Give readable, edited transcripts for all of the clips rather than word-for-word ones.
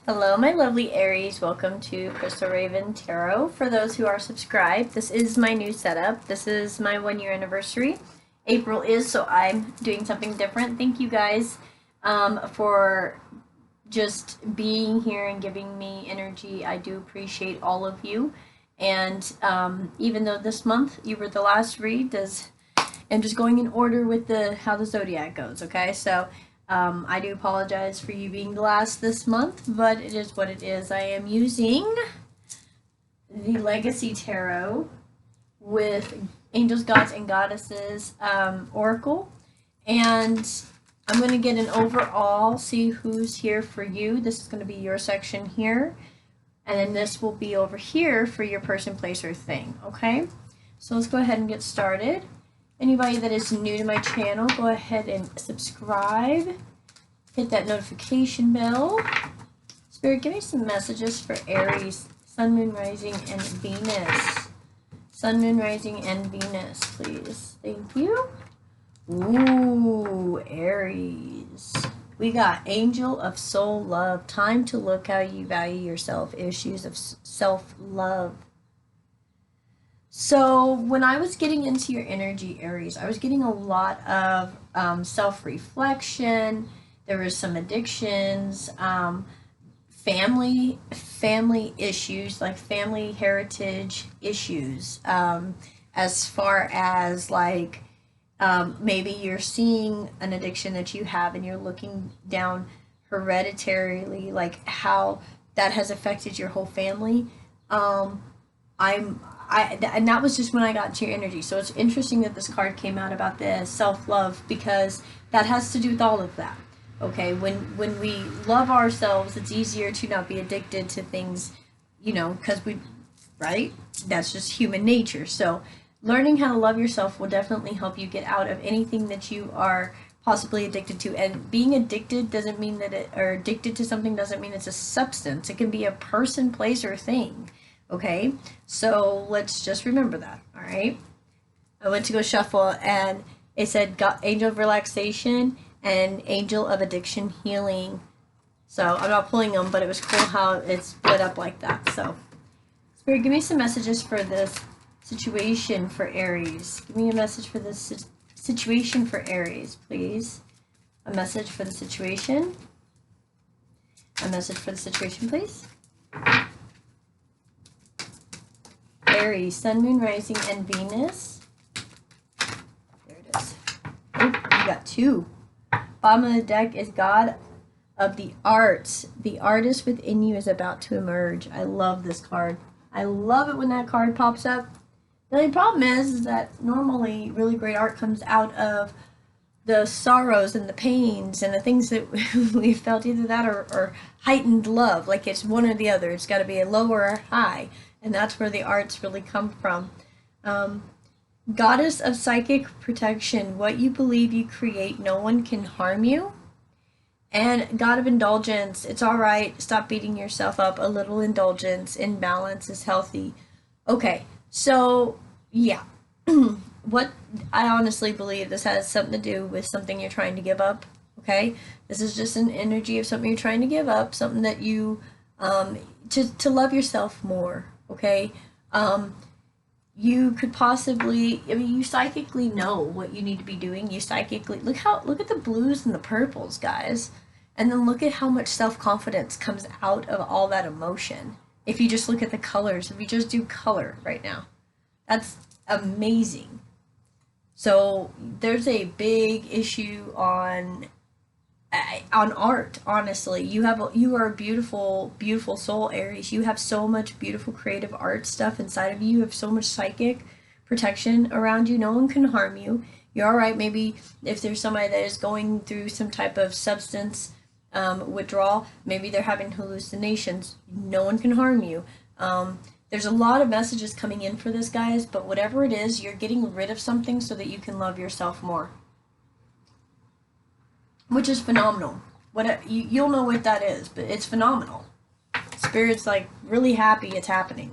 Hello, my lovely Aries. Welcome to Crystal Raven Tarot. For those who are subscribed, this is my new setup. This is my 1 year anniversary. April is, so I'm doing something different. Thank you guys for just being here and giving me energy. I do appreciate all of you. And even though this month you were the last read, I'm just going in order with how the zodiac goes. Okay, so I do apologize for you being the last this month, but it is what it is. I am using the Legacy Tarot with Angels, Gods, and Goddesses Oracle, and I'm going to get an overall, see who's here for you. This is going to be your section here, and then this will be over here for your person, place, or thing, okay? So let's go ahead and get started. Anybody that is new to my channel, go ahead and subscribe. Hit that notification bell. Spirit, give me some messages for Aries, Sun, Moon, Rising, and Venus. Sun, Moon, Rising, and Venus, please. Thank you. Ooh, Aries. We got Angel of Soul Love. Time to look how you value yourself. Issues of self-love. So when I was getting into your energy, Aries, I was getting a lot of self-reflection. There was some addictions, family issues, like family heritage issues, as far as like maybe you're seeing an addiction that you have and you're looking down hereditarily, like how that has affected your whole family. And that was just when I got into your energy. So it's interesting that this card came out about the self-love, because that has to do with all of that. Okay, when we love ourselves, it's easier to not be addicted to things, because right? That's just human nature. So learning how to love yourself will definitely help you get out of anything that you are possibly addicted to. And being addicted doesn't mean or addicted to something doesn't mean it's a substance. It can be a person, place, or thing. Okay, so let's just remember that. All right, I went to go shuffle and it said Angel of Relaxation and Angel of Addiction Healing. So I'm not pulling them, but it was cool how it's split up like that. So Spirit, give me some messages for this situation for Aries. Give me a message for this situation for Aries, please. A message for the situation. A message for the situation, please. Aries, Sun, Moon, Rising, and Venus. There it is. Oh, you got two. Bottom of the deck is God of the Arts. The artist within you is about to emerge. I love this card. I love it when that card pops up. The only problem is that normally really great art comes out of the sorrows and the pains and the things that we felt, either that or heightened love. Like it's one or the other. It's got to be a low or a high. And that's where the arts really come from. Goddess of psychic protection. What you believe you create, no one can harm you. And God of indulgence. It's all right. Stop beating yourself up. A little indulgence in balance is healthy. Okay, so yeah. What I honestly believe this has something to do with something you're trying to give up. Okay, this is just an energy of something you're trying to give up, something that you to love yourself more. Okay, you could possibly, you psychically know what you need to be doing. You psychically look at the blues and the purples, guys, and then look at how much self-confidence comes out of all that emotion. If you just look at the colors, if you just do color right now, that's amazing. So there's a big issue on art. Honestly, you are a beautiful soul, Aries. You have so much beautiful creative art stuff inside of you. You have so much psychic protection around you. No one can harm you. You're all right. Maybe if there's somebody that is going through some type of substance withdrawal, maybe they're having hallucinations. No one can harm you. There's a lot of messages coming in for this, guys, but whatever it is, you're getting rid of something so that you can love yourself more, which is phenomenal. You'll know what that is, but it's phenomenal. Spirit's like really happy it's happening.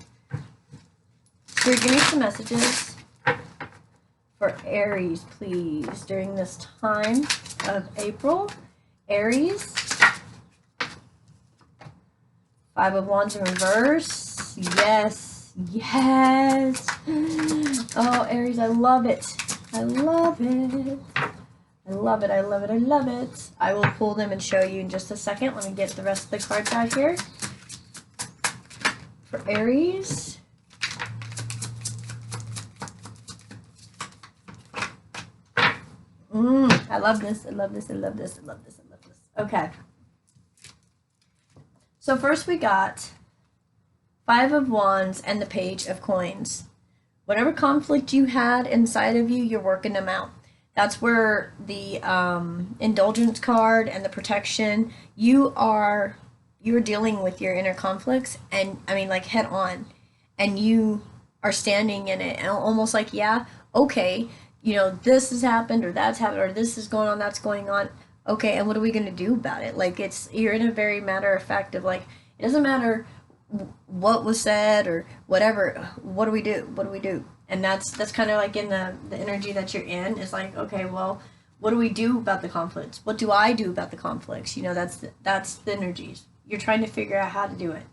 Spirit, give me some messages for Aries, please, during this time of April. Aries, Five of Wands in reverse. Yes. Yes. Oh, Aries, I love it. I love it. I love it. I love it. I love it. I will pull them and show you in just a second. Let me get the rest of the cards out here. For Aries. I love this. I love this. I love this. I love this. I love this. Okay. So first we got Five of Wands and the Page of Coins. Whatever conflict you had inside of you, you're working them out. That's where the indulgence card and the protection, you're dealing with your inner conflicts, and I mean, like, head on, and you are standing in it, and almost like, yeah, okay, you know, this has happened, or that's happened, or this is going on, that's going on. Okay, and what are we going to do about it? Like, you're in a very matter of fact of, like, it doesn't matter what was said or whatever. What do we do? What do we do? And that's kind of like in the energy that you're in, is like, okay, well, what do we do about the conflicts? What do I do about the conflicts? You know, that's the energies. You're trying to figure out how to do it.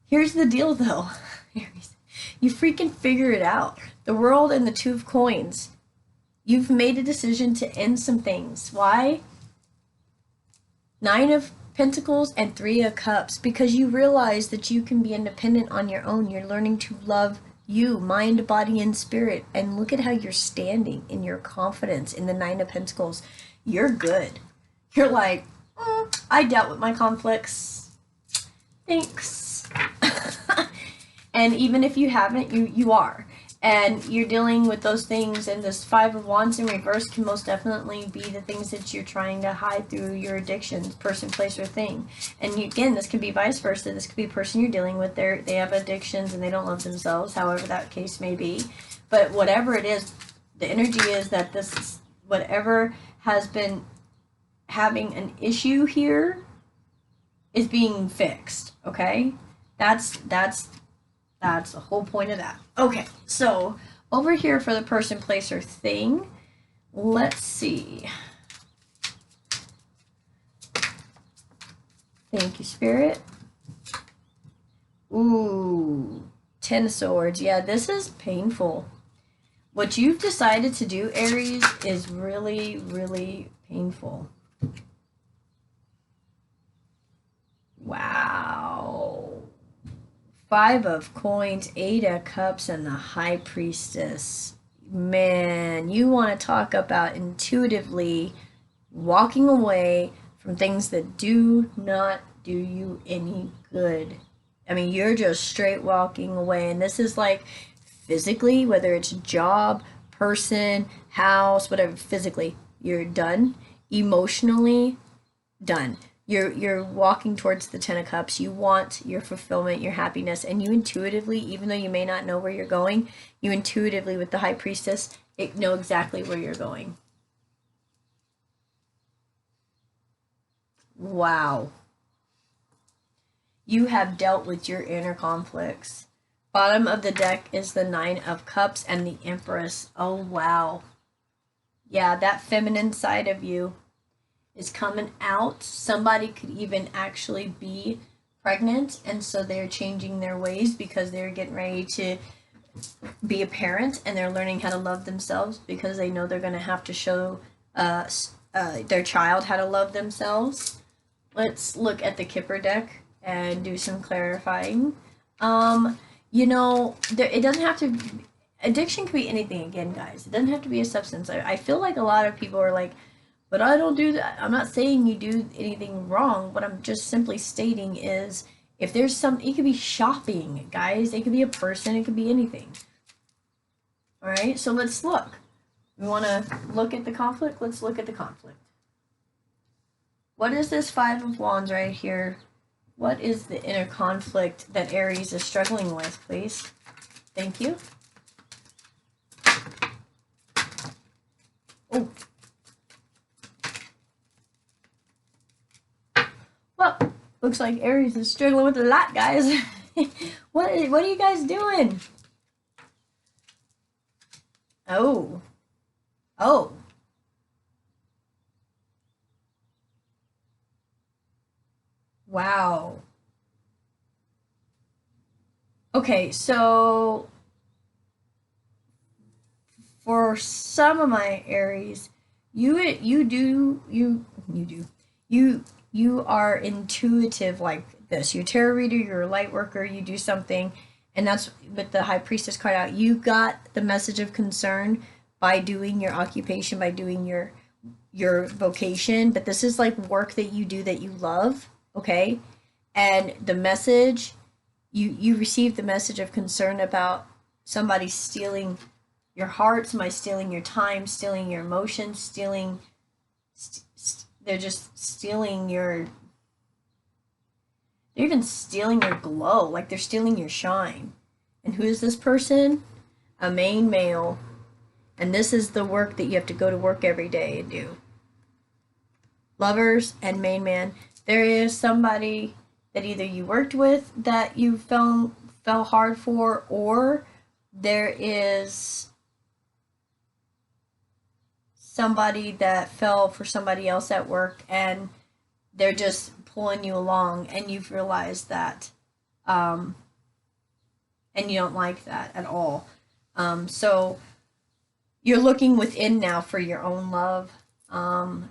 Here's the deal, though, Aries. You freaking figure it out. The World and the Two of Coins. You've made a decision to end some things. Why? Nine of Pentacles and Three of Cups, because you realize that you can be independent on your own. You're learning to love you, mind, body, and spirit. And look at how you're standing in your confidence in the Nine of Pentacles. You're good. You're like, I dealt with my conflicts. Thanks. And even if you haven't, you are. And you're dealing with those things, and this Five of Wands in reverse can most definitely be the things that you're trying to hide through your addictions, person, place, or thing. And again, this could be vice versa. This could be a person you're dealing with. They have addictions and they don't love themselves, however that case may be. But whatever it is, the energy is that this, whatever has been having an issue here, is being fixed. Okay, that's the whole point of that. Okay, so over here for the person, place, or thing, let's see. Thank you, Spirit. Ooh, Ten of Swords. Yeah, this is painful. What you've decided to do, Aries, is really, really painful. Wow. Five of Coins, Eight of Cups, and the High Priestess. Man, you want to talk about intuitively walking away from things that do not do you any good. I mean, you're just straight walking away. And this is like physically, whether it's job, person, house, whatever, physically, you're done. Emotionally, done. You're walking towards the Ten of Cups. You want your fulfillment, your happiness, and you intuitively, even though you may not know where you're going, you intuitively, with the High Priestess, know exactly where you're going. Wow. You have dealt with your inner conflicts. Bottom of the deck is the Nine of Cups and the Empress. Oh, wow. Yeah, that feminine side of you is coming out. Somebody could even actually be pregnant, and so they're changing their ways because they're getting ready to be a parent, and they're learning how to love themselves because they know they're going to have to show their child how to love themselves. Let's look at the Kipper deck and do some clarifying. You know, it doesn't have to, addiction could be anything, again, guys. It doesn't have to be a substance. I feel like a lot of people are like, but I don't do that. I'm not saying you do anything wrong. What I'm just simply stating is, if there's some, it could be shopping, guys. It could be a person. It could be anything. All right, so let's look. We want to look at the conflict. Let's look at the conflict. What is this Five of Wands right here? What is the inner conflict that Aries is struggling with, please? Thank you. Oh. Well, looks like Aries is struggling with a lot, guys. What are you guys doing? Oh. Oh. Wow. Okay, so for some of my Aries, you are intuitive like this. You're a tarot reader, you're a light worker, you do something, and that's with the High Priestess card out. You got the message of concern by doing your occupation, by doing your vocation, but this is like work that you do that you love, okay? And the message you receive the message of concern about somebody stealing your heart, somebody stealing your time, stealing your emotions, they're just stealing they're even stealing your glow, like they're stealing your shine. And who is this person? A main male. And this is the work that you have to go to work every day and do. Lovers and main man. There is somebody that either you worked with that you fell hard for, or there is somebody that fell for somebody else at work and they're just pulling you along, and you've realized that and you don't like that at all. So you're looking within now for your own love.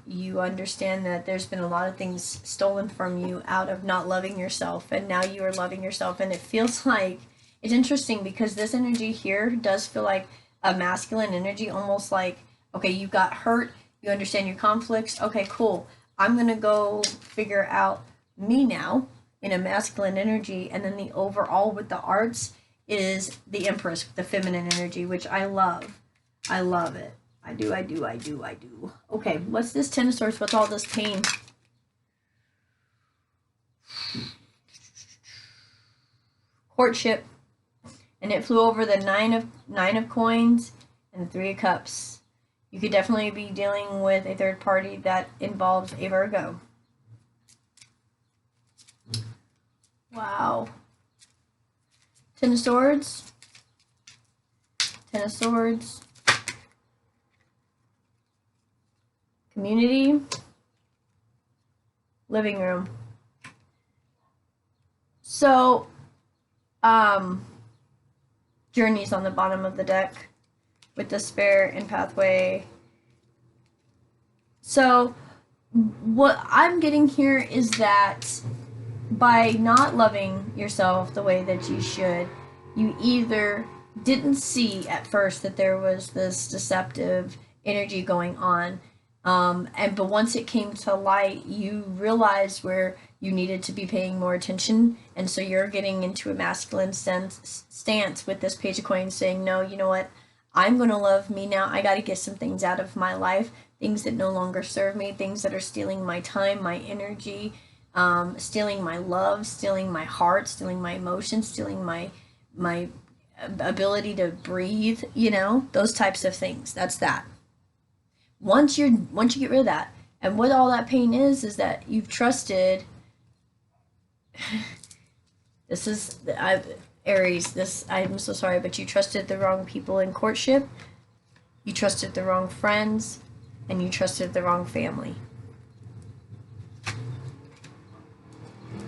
You understand that there's been a lot of things stolen from you out of not loving yourself, and now you are loving yourself. And it feels like it's interesting because this energy here does feel like a masculine energy, almost like, okay, you got hurt, you understand your conflicts, okay, cool, I'm gonna go figure out me now in a masculine energy. And then the overall with the arts is the Empress, the feminine energy, which I love. I love it. I do. Okay, what's this Ten of Swords? What's all this pain? Courtship. And it flew over the nine of coins and the Three of Cups. You could definitely be dealing with a third party that involves a Virgo. Wow. Ten of Swords. Ten of Swords. Community. Living room. So, journeys on the bottom of the deck with despair and pathway. So what I'm getting here is that by not loving yourself the way that you should, you either didn't see at first that there was this deceptive energy going on, but once it came to light, you realized where you needed to be paying more attention, and so you're getting into a masculine stance with this Page of Coins, saying, no, you know what, I'm going to love me now. I got to get some things out of my life, things that no longer serve me, things that are stealing my time, my energy, stealing my love, stealing my heart, stealing my emotions, stealing my ability to breathe, those types of things. That's that. Once you get rid of that, and what all that pain is that you've trusted. This is Aries. I'm so sorry, but you trusted the wrong people in courtship. You trusted the wrong friends, and you trusted the wrong family.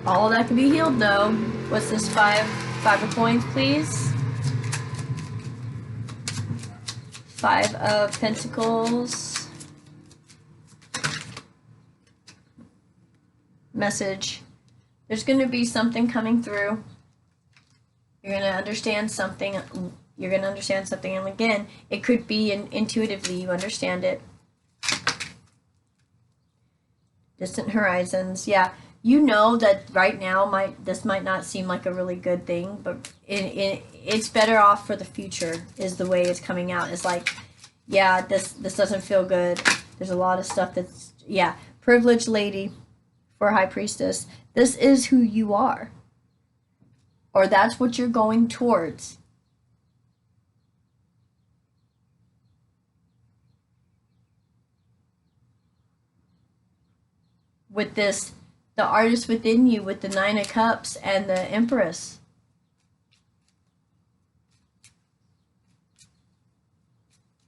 All of that can be healed, though. What's this? Five of coins, please. Five of Pentacles. Message. There's going to be something coming through. You're going to understand something. And again, it could be intuitively you understand it. Distant horizons. Yeah, you know that right now this might not seem like a really good thing, but it's better off for the future is the way it's coming out. It's like, yeah, this doesn't feel good. There's a lot of stuff that's, yeah, privileged lady for High Priestess. This is who you are. Or that's what you're going towards. With this, the artist within you with the Nine of Cups and the Empress.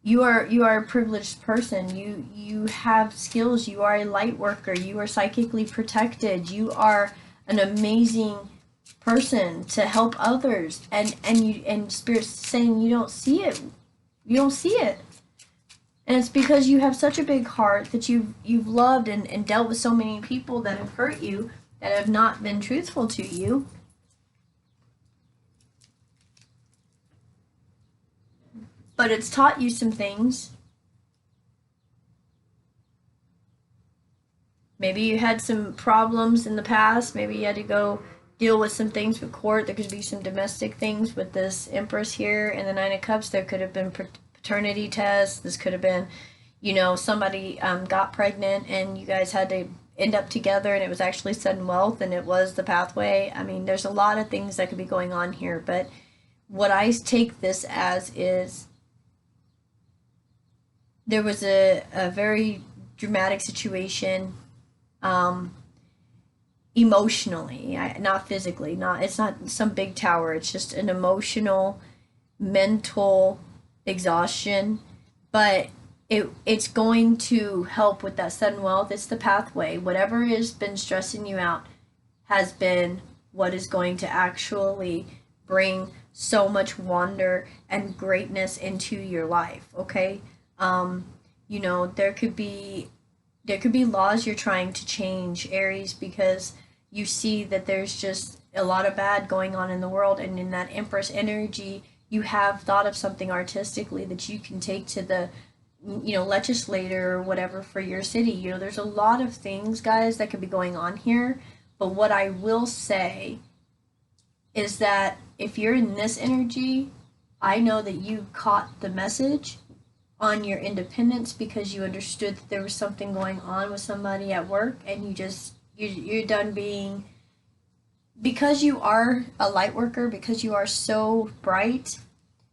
You are a privileged person. You have skills. You are a light worker. You are psychically protected. You are an amazing person to help others, and Spirit's saying you don't see it. You don't see it. And it's because you have such a big heart that you've loved and dealt with so many people that have hurt you, that have not been truthful to you. But it's taught you some things. Maybe you had some problems in the past. Maybe you had to go deal with some things with court. There could be some domestic things with this Empress here and the Nine of Cups. There could have been paternity tests. This could have been, somebody got pregnant and you guys had to end up together, and it was actually sudden wealth, and it was the pathway. I mean, there's a lot of things that could be going on here, but what I take this as is there was a very dramatic situation, emotionally, not physically. It's not some big tower. It's just an emotional, mental exhaustion. But it's going to help with that sudden wealth. It's the pathway. Whatever has been stressing you out has been what is going to actually bring so much wonder and greatness into your life. Okay. There could be laws you're trying to change, Aries, because you see that there's just a lot of bad going on in the world, and in that Empress energy, you have thought of something artistically that you can take to the, legislator or whatever for your city. There's a lot of things, guys, that could be going on here, but what I will say is that if you're in this energy, I know that you caught the message on your independence because you understood that there was something going on with somebody at work, and you're done being, because you are a light worker, because you are so bright,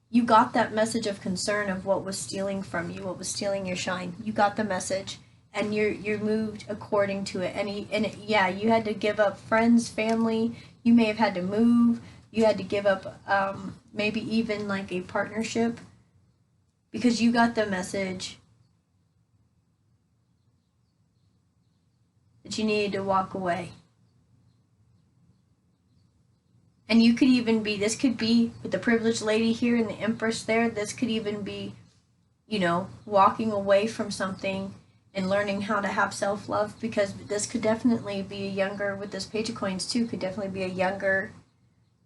you got that message of concern of what was stealing from you, what was stealing your shine. You got the message, and you're moved according to it. Yeah, you had to give up friends, family. You may have had to move. You had to give up maybe even like a partnership, because you got the message that you needed to walk away. And you could even be, this could be with the privileged lady here and the Empress there, this could even be, walking away from something and learning how to have self-love, because this could definitely be a younger, with this Page of Coins too, could definitely be a younger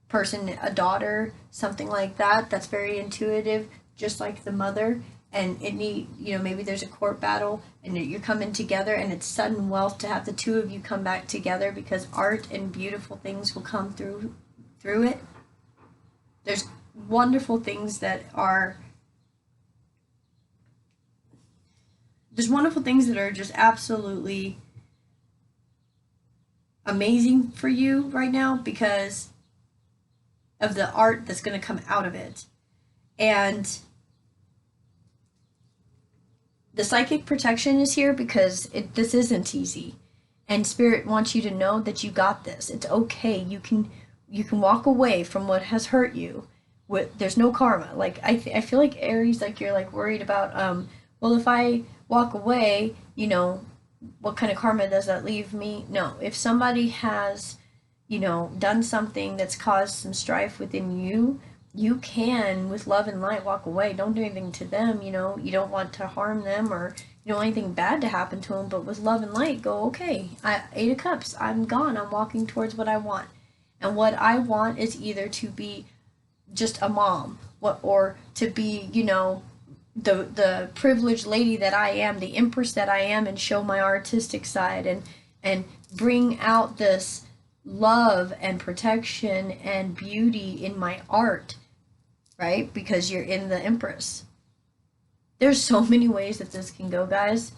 person, a daughter, something like that, that's very intuitive, just like the mother. And maybe there's a court battle and you're coming together, and it's sudden wealth to have the two of you come back together, because art and beautiful things will come through it. There's wonderful things that are just absolutely amazing for you right now because of the art that's going to come out of it. And the psychic protection is here because this isn't easy, and Spirit wants you to know that you got this. It's okay. You can walk away from what has hurt you. There's no karma. Like I feel like Aries, like you're like worried about well, if I walk away, what kind of karma does that leave me? No, if somebody has done something that's caused some strife within you, you can, with love and light, walk away. Don't do anything to them. You don't want to harm them, or you don't want anything bad to happen to them, but with love and light, go, okay, Eight of Cups, I'm gone. I'm walking towards what I want. And what I want is either to be just a mom, or to be, the privileged lady that I am, the Empress that I am, and show my artistic side and bring out this love and protection and beauty in my art, right? Because you're in the Empress. There's so many ways that this can go, guys.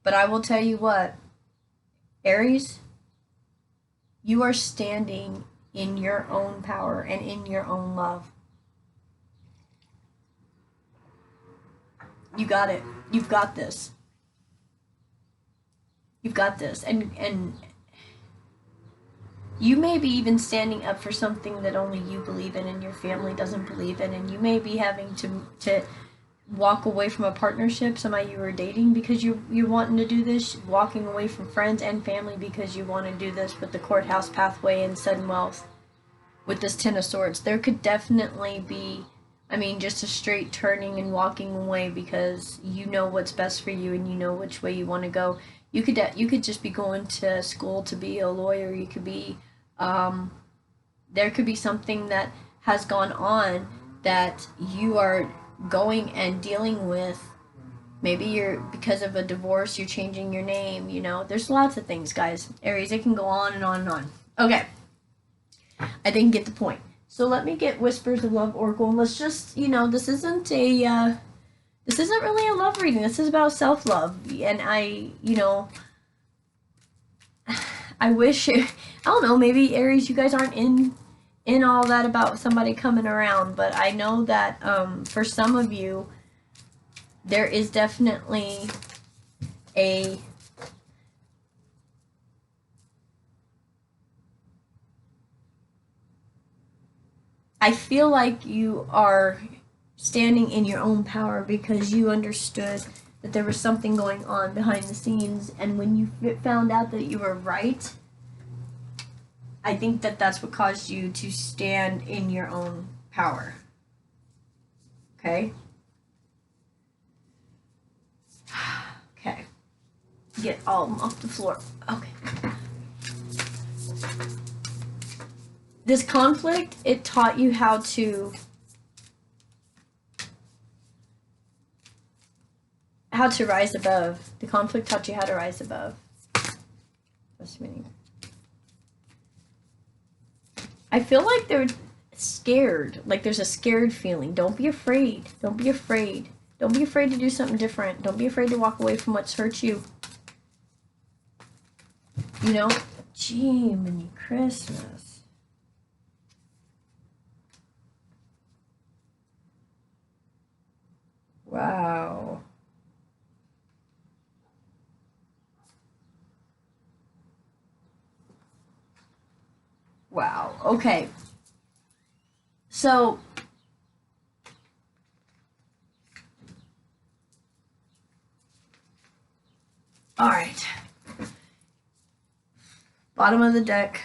But I will tell you what, Aries, you are standing in your own power and in your own love. You got it. You've got this. You've got this. And you may be even standing up for something that only you believe in and your family doesn't believe in, and you may be having to walk away from a partnership, somebody you were dating, because you're wanting to do this, walking away from friends and family because you want to do this with the courthouse pathway and sudden wealth. with this Ten of Swords. There could definitely be, I mean, just a straight turning and walking away because you know what's best for you and you know which way you want to go. You could just be going to school to be a lawyer. You could be, there could be something that has gone on that you are going and dealing with. Maybe you're, because of a divorce, you're changing your name, you know. There's lots of things, guys. Aries, it can go on and on and on. Okay. I didn't get the point. So let me get Whispers of Love Oracle. And let's just, you know, this isn't really a love reading. This is about self-love. And I, you know, I wish, I don't know, maybe Aries, you guys aren't in all that about somebody coming around. But I know that for some of you, there is definitely a I feel like you are standing in your own power because you understood that there was something going on behind the scenes, and when you found out that you were right, I think that that's what caused you to stand in your own power. Okay? Okay. Get all of them off the floor. Okay. This conflict, it taught you how to rise above. The conflict taught you how to rise above. Just a minute. I feel like they're scared. Like there's a scared feeling. Don't be afraid. Don't be afraid. Don't be afraid to do something different. Don't be afraid to walk away from what's hurt you. You know? Gee, mini Christmas. Wow. Wow. Okay. So, all right. Bottom of the deck.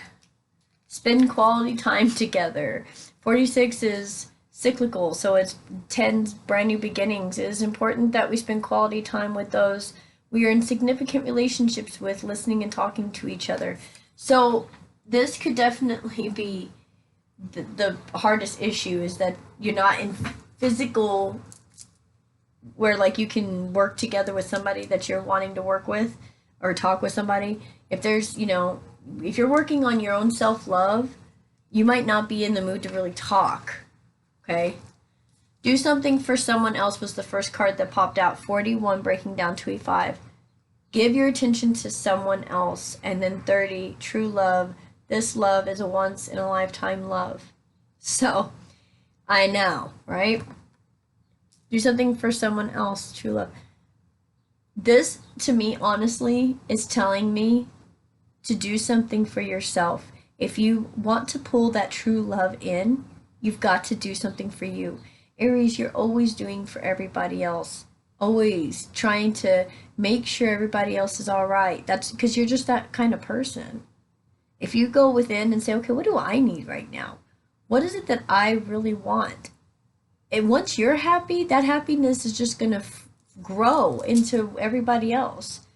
Spend quality time together. 46 is cyclical, so it's 10's brand new beginnings. It is important that we spend quality time with those we are in significant relationships with, listening and talking to each other. So this could definitely be the hardest issue, is that you're not in physical, where like you can work together with somebody that you're wanting to work with or talk with somebody. If there's, you know, if you're working on your own self-love, you might not be in the mood to really talk. Okay? Do something for someone else was the first card that popped out. 41 breaking down to a 5. Give your attention to someone else. And then 30, true love. This love is a once in a lifetime love. So, I know, right? Do something for someone else, true love. This, to me, honestly, is telling me to do something for yourself. If you want to pull that true love in, you've got to do something for you. Aries, you're always doing for everybody else. Always trying to make sure everybody else is all right. That's because you're just that kind of person. If you go within and say, okay, what do I need right now? What is it that I really want? And once you're happy, that happiness is just going to grow into everybody else.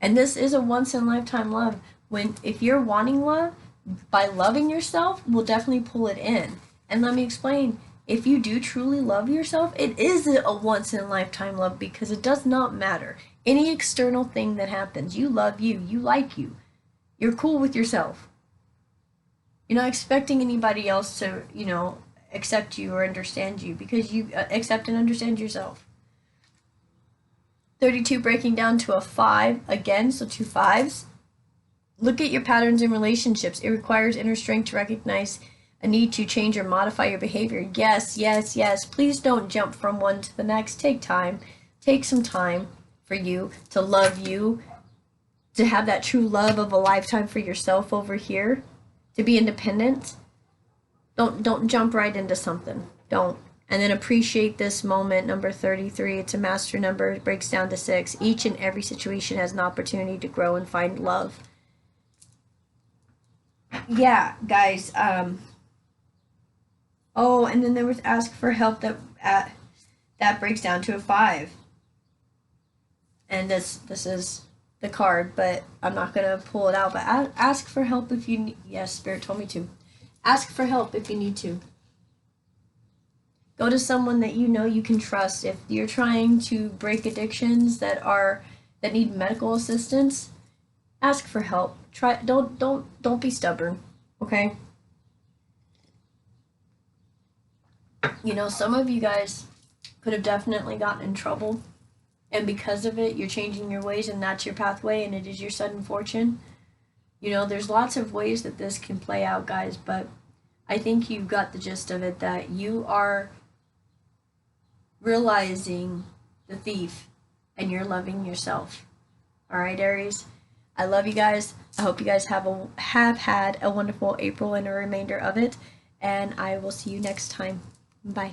And this is a once in a lifetime love. If you're wanting love, by loving yourself, we'll definitely pull it in. And let me explain. If you do truly love yourself, it is a once in a lifetime love, because it does not matter any external thing that happens. You love you. You like you. You're cool with yourself. You're not expecting anybody else to, you know, accept you or understand you, because you accept and understand yourself. 32 breaking down to a 5 again, so 2 5s. Look at your patterns in relationships. It requires inner strength to recognize a need to change or modify your behavior. Yes, yes, yes. Please don't jump from one to the next. Take time. Take some time for you, to love you, to have that true love of a lifetime for yourself over here, to be independent. Don't jump right into something. Don't. And then appreciate this moment. Number 33, it's a master number. It breaks down to 6. Each and every situation has an opportunity to grow and find love. Yeah, guys, Oh, and then there was ask for help that breaks down to a 5. And this is the card, but I'm not gonna pull it out. But ask for help if you need. Yes, Spirit told me to. Ask for help if you need to. Go to someone that you know you can trust. If you're trying to break addictions that need medical assistance, ask for help. Don't be stubborn, okay? You know, some of you guys could have definitely gotten in trouble, and because of it, you're changing your ways, and that's your pathway, and it is your sudden fortune. You know, there's lots of ways that this can play out, guys, but I think you got the gist of it, that you are realizing the thief and you're loving yourself. All right, Aries. I love you guys. I hope you guys have had a wonderful April and a remainder of it, and I will see you next time. Bye.